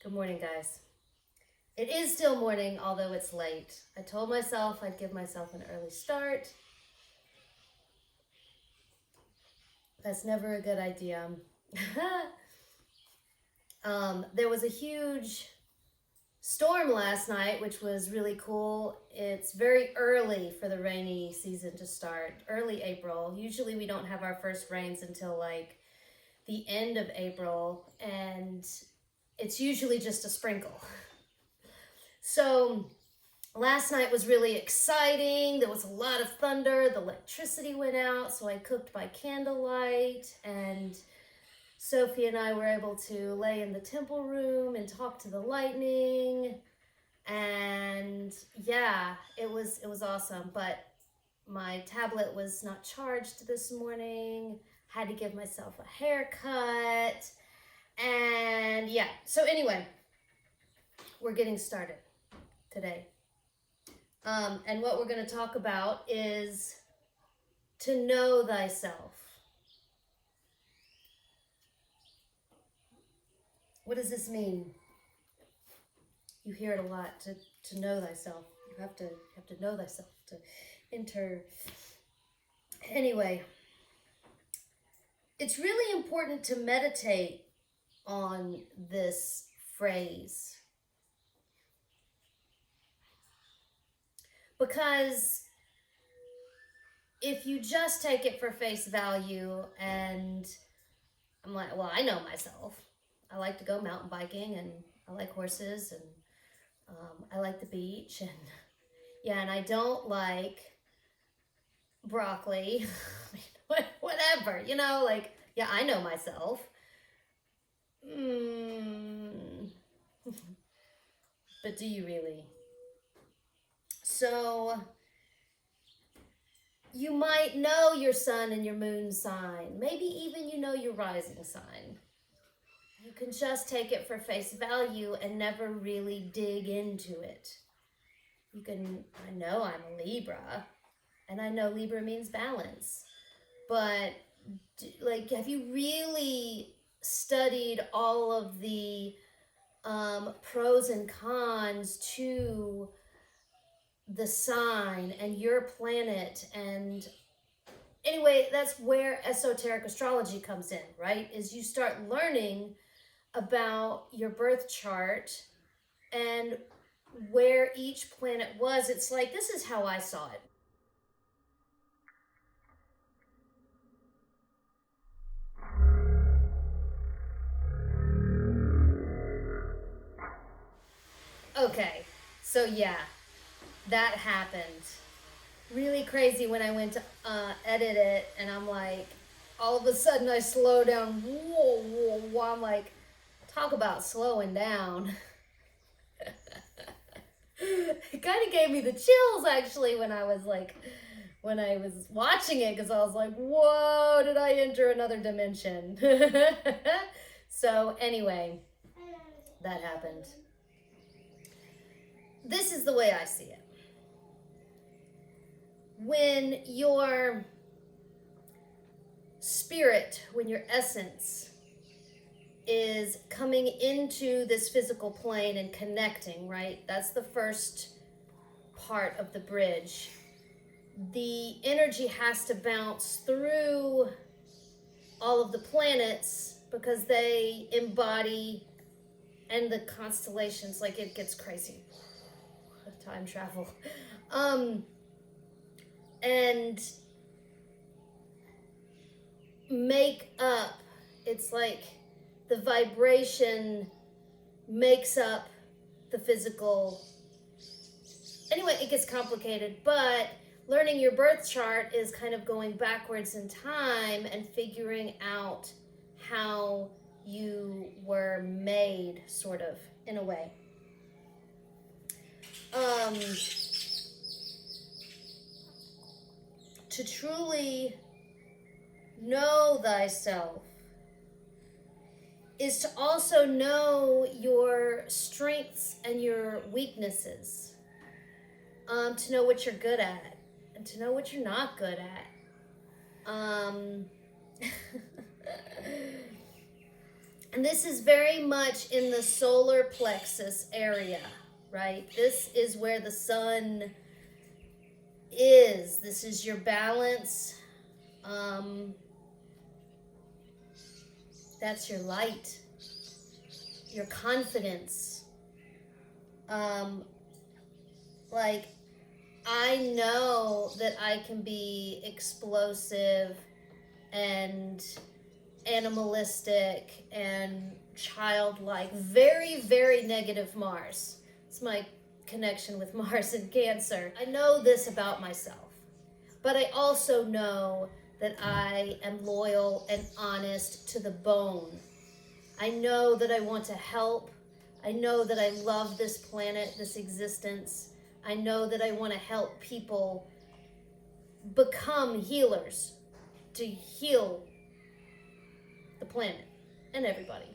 Good morning, guys. It is still morning, although it's late. I told myself I'd give myself an early start. That's never a good idea. There was a huge storm last night, which was really cool. It's very early for the rainy season to start, early April. Usually we don't have our first rains until like the end of April, and it's usually just a sprinkle. So last night was really exciting. There was a lot of thunder. The electricity went out, so I cooked by candlelight, and Sophie and I were able to lay in the temple room and talk to the lightning. And yeah, it was awesome. But my tablet was not charged this morning. Had to give myself a haircut. And yeah, so anyway, we're getting started today. And what we're going to talk about is to know thyself. What does this mean? You hear it a lot, to know thyself. You have to know thyself to enter. Anyway, it's really important to meditate on this phrase, because if you just take it for face value and I'm like, well, I know myself. I like to go mountain biking and I like horses and I like the beach and yeah, and I don't like broccoli. I mean, whatever, like, yeah, I know myself. But do you really? So you might know your sun and your moon sign. Maybe even you know your rising sign. You can just take it for face value and never really dig into it. I know I'm a Libra, and I know Libra means balance. But like, have you really studied all of the pros and cons to the sign and your planet? And anyway, that's where esoteric astrology comes in, right? Is you start learning about your birth chart and where each planet was. It's like, this is how I saw it. Okay, so yeah, that happened. Really crazy when I went to edit it, and I'm like, all of a sudden I slow down. Whoa, whoa, whoa. I'm like, talk about slowing down. It kind of gave me the chills actually when I was watching it, because I was like, whoa, did I enter another dimension? So anyway, that happened. This is the way I see it. When your spirit, when your essence is coming into this physical plane and connecting, right? That's the first part of the bridge. The energy has to bounce through all of the planets because they embody, and the constellations, like, it gets crazy. Time travel. And make up, it's like the vibration makes up the physical. Anyway, it gets complicated, but learning your birth chart is kind of going backwards in time and figuring out how you were made, sort of, in a way. To truly know thyself is to also know your strengths and your weaknesses, to know what you're good at and to know what you're not good at. And this is very much in the solar plexus area, right? This is where the sun is. This is your balance. That's your light, your confidence. Like, I know that I can be explosive and animalistic and childlike. Very, very negative Mars. It's my connection with Mars and Cancer. I know this about myself, but I also know that I am loyal and honest to the bone. I know that I want to help. I know that I love this planet, this existence. I know that I want to help people become healers, to heal the planet and everybody.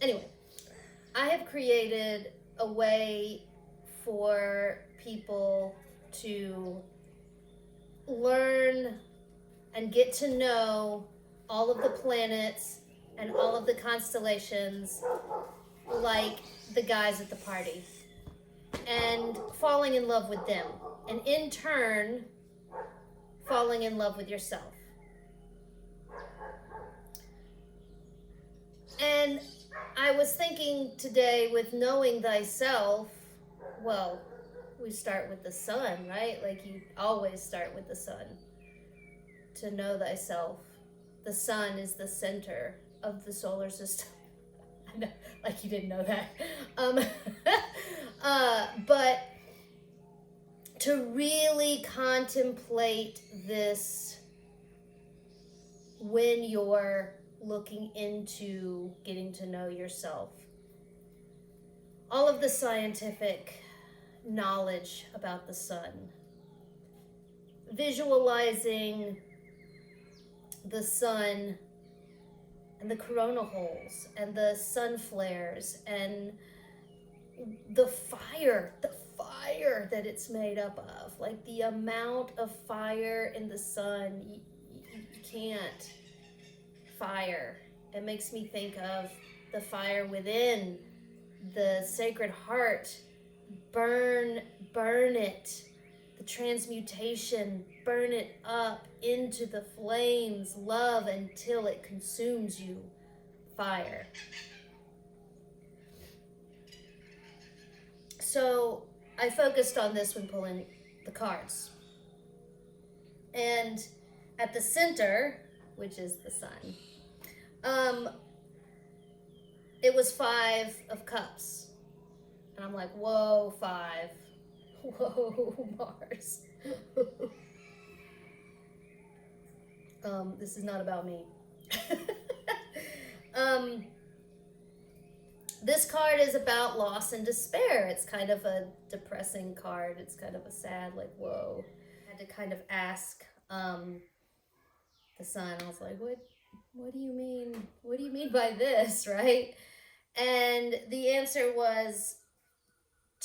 Anyway, I have created a way for people to learn and get to know all of the planets and all of the constellations like the guys at the party, and falling in love with them, and in turn falling in love with yourself. And I was thinking today, with knowing thyself, well, we start with the sun, right? Like, you always start with the sun. To know thyself, the sun is the center of the solar system. I know, like you didn't know that. But to really contemplate this when you're looking into getting to know yourself. All of the scientific knowledge about the sun, visualizing the sun and the corona holes and the sun flares and the fire that it's made up of, like the amount of fire in the sun, you can't. Fire, it makes me think of the fire within, the Sacred Heart. Burn it, the transmutation, burn it up into the flames, love until it consumes you. Fire. So I focused on this when pulling the cards. And at the center, which is the sun, it was 5 of Cups. And I'm like, whoa, 5. Whoa, Mars. This is not about me. This card is about loss and despair. It's kind of a depressing card. It's kind of a sad, like, whoa. I had to kind of ask the sun. I was like, what do you mean? What do you mean by this, right? And the answer was,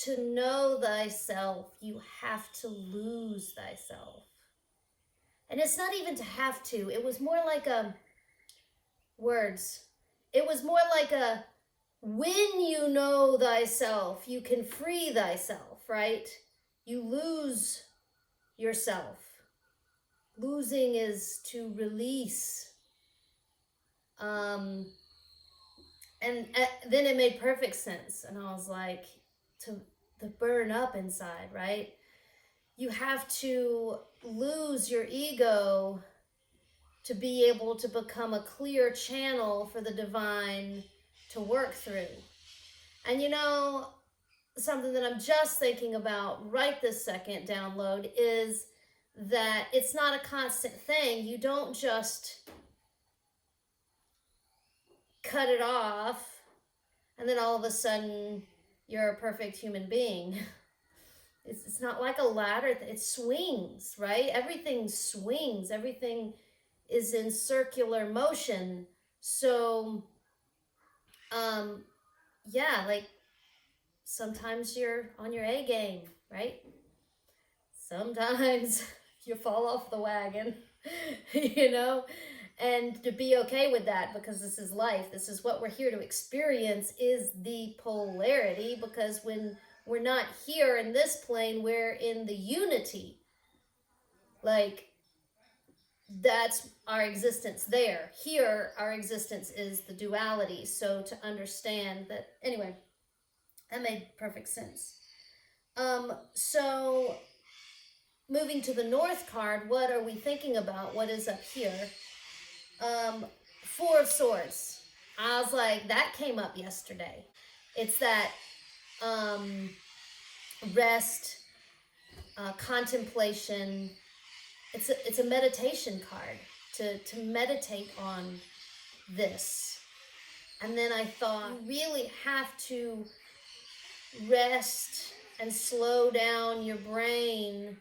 to know thyself, you have to lose thyself. And it's not even to have to. It was more like words. It was more like when you know thyself, you can free thyself, right? You lose yourself. Losing is to release. And then it made perfect sense. And I was like, to burn up inside, right? You have to lose your ego to be able to become a clear channel for the divine to work through. And you know, something that I'm just thinking about right this second, download, is that it's not a constant thing. You don't just cut it off and then all of a sudden you're a perfect human being. It's not like a ladder. It swings, right? Everything swings. Everything is in circular motion. So, yeah, like sometimes you're on your A game, right? Sometimes you fall off the wagon, you know? And to be okay with that, because this is life. This is what we're here to experience, is the polarity, because when we're not here in this plane, we're in the unity. Like, that's our existence there. Here, our existence is the duality. So to understand that, anyway, that made perfect sense. So moving to the North card, what are we thinking about? What is up here? Four of Swords. I was like, that came up yesterday. It's that rest, contemplation. It's a meditation card to meditate on this. And then I thought, you really have to rest and slow down your brain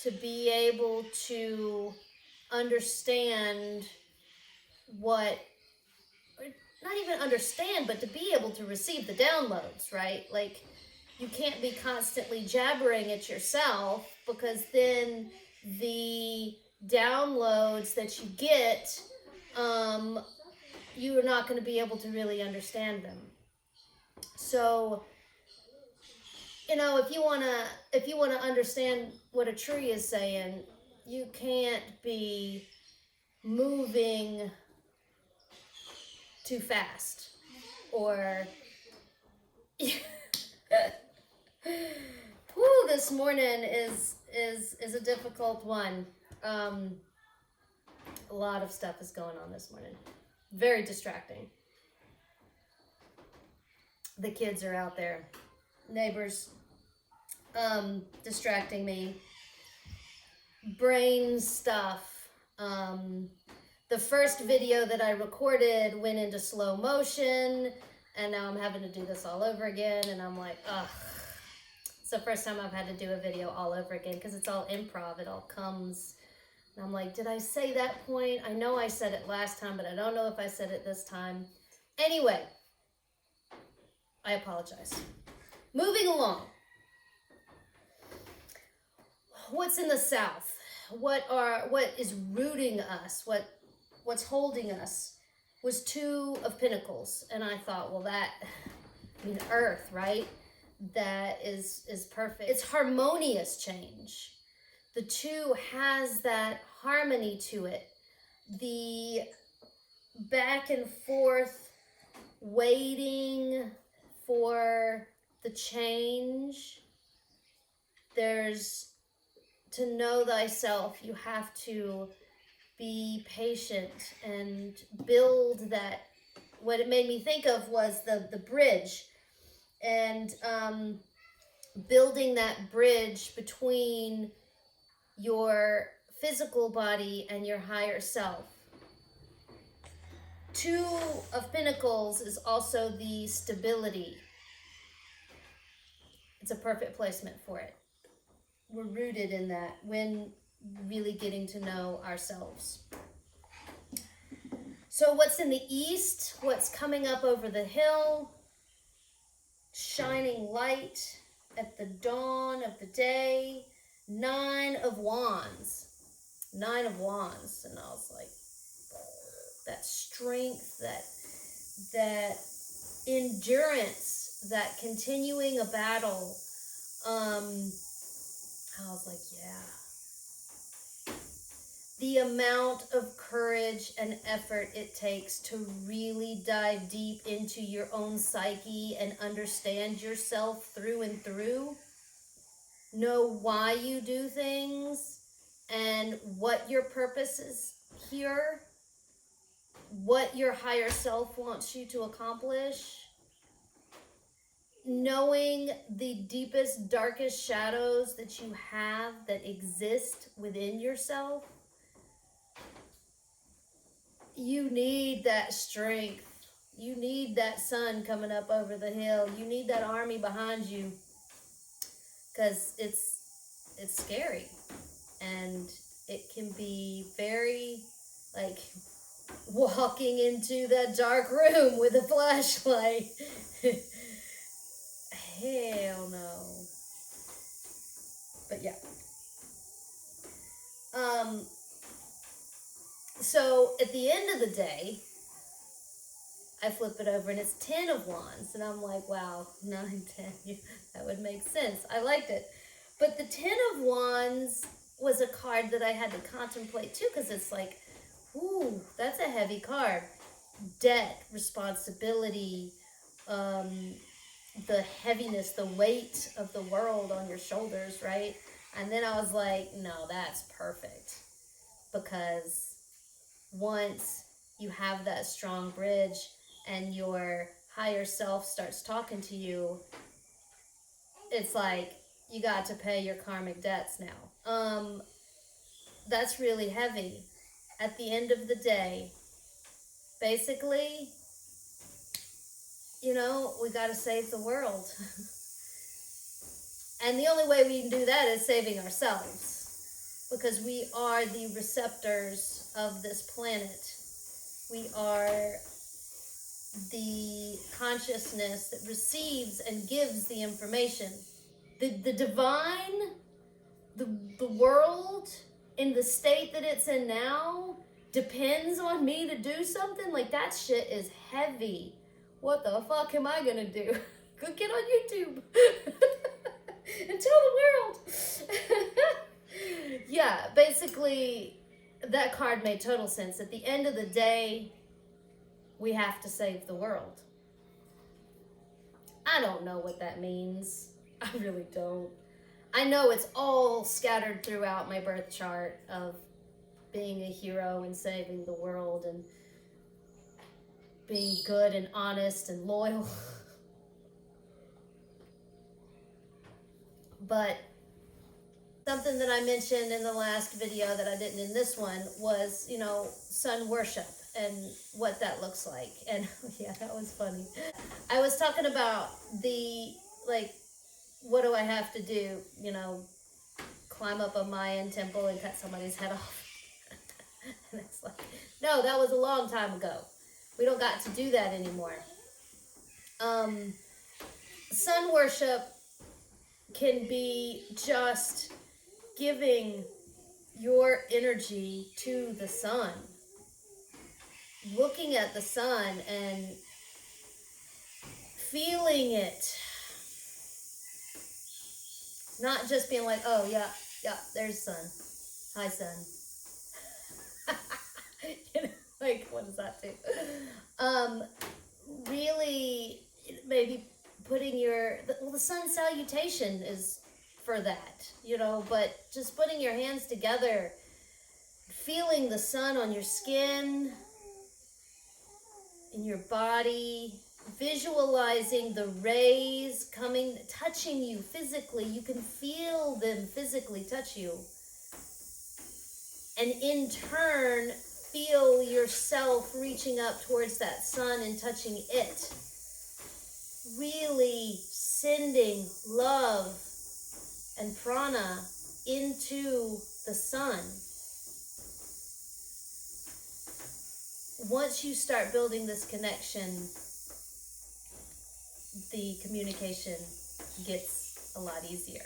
to be able to understand what, not even understand, but to be able to receive the downloads, right? Like, you can't be constantly jabbering at yourself, because then the downloads that you get, you are not going to be able to really understand them. So, you know, if you want to understand what a tree is saying, you can't be moving too fast, or whew, this morning is a difficult one. A lot of stuff is going on this morning. Very distracting. The kids are out there. Neighbors distracting me. Brain stuff. The first video that I recorded went into slow motion, and now I'm having to do this all over again, and I'm like, ugh. It's the first time I've had to do a video all over again, because it's all improv. It all comes. And I'm like, did I say that point? I know I said it last time, but I don't know if I said it this time. Anyway, I apologize. Moving along. What's in the South? What is rooting us? What's holding us was Two of Pentacles. And I thought, well, Earth, right? That is perfect. It's harmonious change. The two has that harmony to it. The back and forth, waiting for the change. There's, to know thyself, you have to be patient and build that. What it made me think of was the bridge, and building that bridge between your physical body and your higher self. Two of Pentacles is also the stability. It's a perfect placement for it. We're rooted in that when really getting to know ourselves. So what's in the east? What's coming up over the hill? Shining light at the dawn of the day. Nine of Wands. Nine of Wands. And I was like, that strength, that endurance, that continuing a battle. I was like, yeah. The amount of courage and effort it takes to really dive deep into your own psyche and understand yourself through and through. Know why you do things and what your purpose is here, what your higher self wants you to accomplish. Knowing the deepest, darkest shadows that you have that exist within yourself. You need that strength. You need that sun coming up over the hill. You need that army behind you. Because it's scary, and it can be very, like, walking into that dark room with a flashlight. Hell no. But yeah. So at the end of the day, I flip it over and it's 10 of Wands. And I'm like, wow, 9, 10, that would make sense. I liked it. But the 10 of Wands was a card that I had to contemplate too, because it's like, ooh, that's a heavy card. Debt, responsibility, the heaviness, the weight of the world on your shoulders, right? And then I was like, no, that's perfect. Because once you have that strong bridge and your higher self starts talking to you, it's like you got to pay your karmic debts now. That's really heavy. At the end of the day, basically, we got to save the world. And the only way we can do that is saving ourselves, because we are the receptors of this planet. We are the consciousness that receives and gives the information. The divine, the world in the state that it's in now depends on me to do something. Like, that shit is heavy. What the fuck am I gonna do? Go get on YouTube and tell the world. Yeah, basically, that card made total sense. At the end of the day, we have to save the world. I don't know what that means. I really don't. I know it's all scattered throughout my birth chart of being a hero and saving the world and being good and honest and loyal. But something that I mentioned in the last video that I didn't in this one was, sun worship and what that looks like. And yeah, that was funny. I was talking about what do I have to do? Climb up a Mayan temple and cut somebody's head off. And it's like, no, that was a long time ago. We don't got to do that anymore. Sun worship can be just giving your energy to the sun. Looking at the sun and feeling it. Not just being like, oh, yeah, there's sun. Hi, sun. Like, what does that do? Really, maybe putting the sun salutation is for that, but just putting your hands together, feeling the sun on your skin, in your body, visualizing the rays touching you physically. You can feel them physically touch you. And in turn, feel yourself reaching up towards that sun and touching it. Really sending love and prana into the sun. Once you start building this connection, the communication gets a lot easier.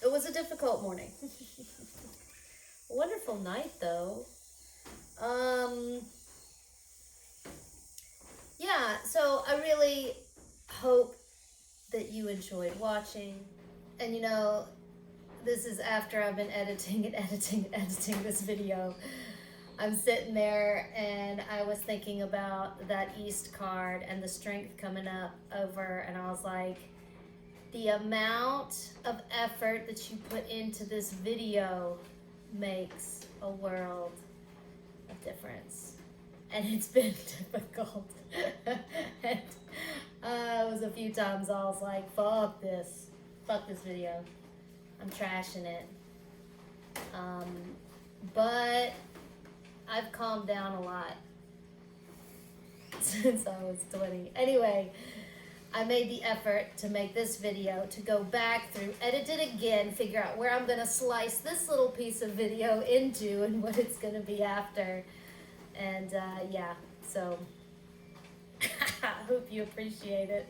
It was a difficult morning. Wonderful night though. Yeah, so I really hope that you enjoyed watching. And this is after I've been editing this video. I'm sitting there and I was thinking about that East card and the strength coming up over, and I was like, the amount of effort that you put into this video makes a world of difference. And it's been difficult. And it was a few times I was like, fuck this video. I'm trashing it. But I've calmed down a lot since I was 20. Anyway, I made the effort to make this video, to go back through, edit it again, figure out where I'm going to slice this little piece of video into and what it's going to be after. And yeah, so I hope you appreciate it.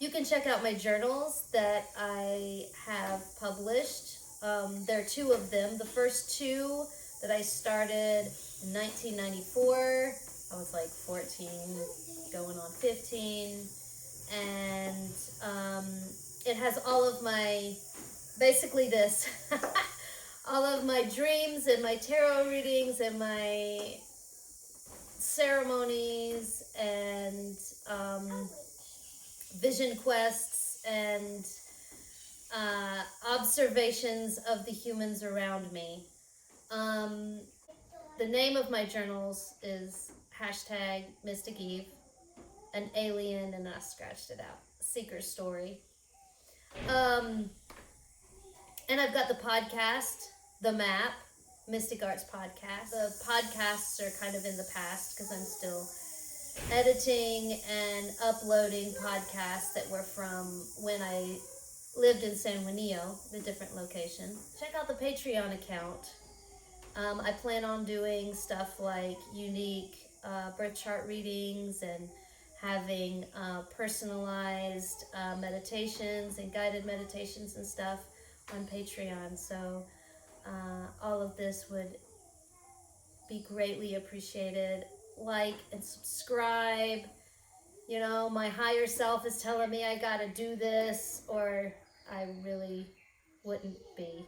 You can check out my journals that I have published. There are two of them. The first two that I started in 1994. I was like 14, going on 15. And it has all of my, basically this, all of my dreams and my tarot readings and my ceremonies and vision quests and observations of the humans around me. The name of my journals is #Mystic Eve, an alien, and I scratched it out, Seeker's Story. And I've got the podcast, The Map, Mystic Arts Podcast. The podcasts are kind of in the past because I'm still editing and uploading podcasts that were from when I lived in San Juanillo, the different location. Check out the Patreon account. I plan on doing stuff like unique birth chart readings and having personalized meditations and guided meditations and stuff on Patreon. So all of this would be greatly appreciated. Like and subscribe. You know, my higher self is telling me I gotta do this, or I really wouldn't be.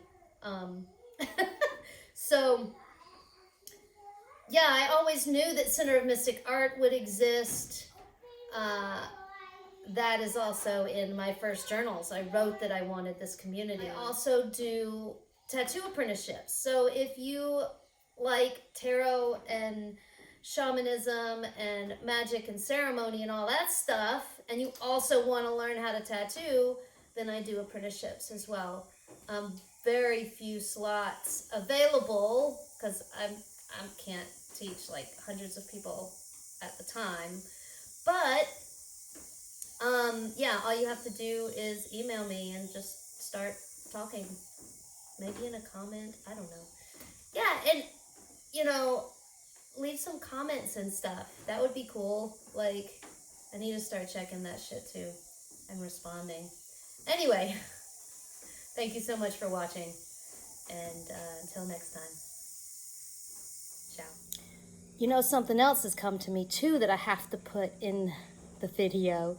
So, yeah, I always knew that Center of Mystic Art would exist. That is also in my first journals. I wrote that I wanted this community. I also do tattoo apprenticeships. So if you like tarot and shamanism and magic and ceremony and all that stuff, and you also want to learn how to tattoo, then I do apprenticeships as well. Very few slots available because I can't teach like hundreds of people at the time. But yeah, all you have to do is email me and just start talking. Maybe in a comment, I don't know. Yeah, and you know, leave some comments and stuff. That would be cool. Like, I need to start checking that shit too and responding. Anyway, thank you so much for watching, and until next time, ciao. You know, something else has come to me too that I have to put in the video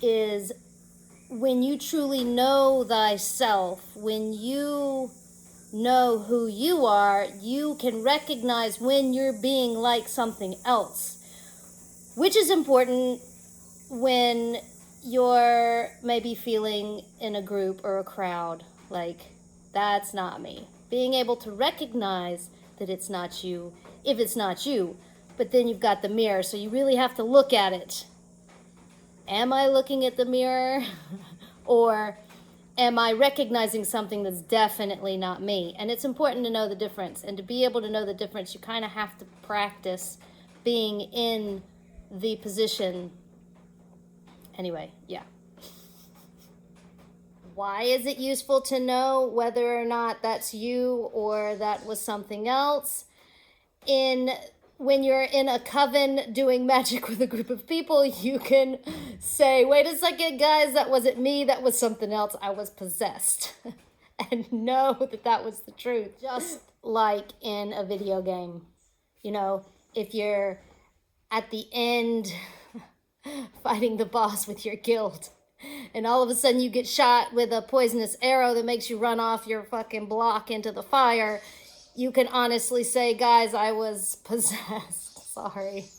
is when you truly know thyself, when you know who you are, you can recognize when you're being like something else, which is important when you're maybe feeling in a group or a crowd like, that's not me. Being able to recognize that it's not you, if it's not you, but then you've got the mirror, so you really have to look at it. Am I looking at the mirror? Or am I recognizing something that's definitely not me? And it's important to know the difference. And to be able to know the difference, you kind of have to practice being in the position. Anyway, yeah. Why is it useful to know whether or not that's you or that was something else? When you're in a coven doing magic with a group of people, you can say, wait a second, guys, that wasn't me, that was something else, I was possessed. And know that that was the truth. Just like in a video game. You know, if you're at the end fighting the boss with your guild, and all of a sudden you get shot with a poisonous arrow that makes you run off your fucking block into the fire, you can honestly say, guys, I was possessed. Sorry.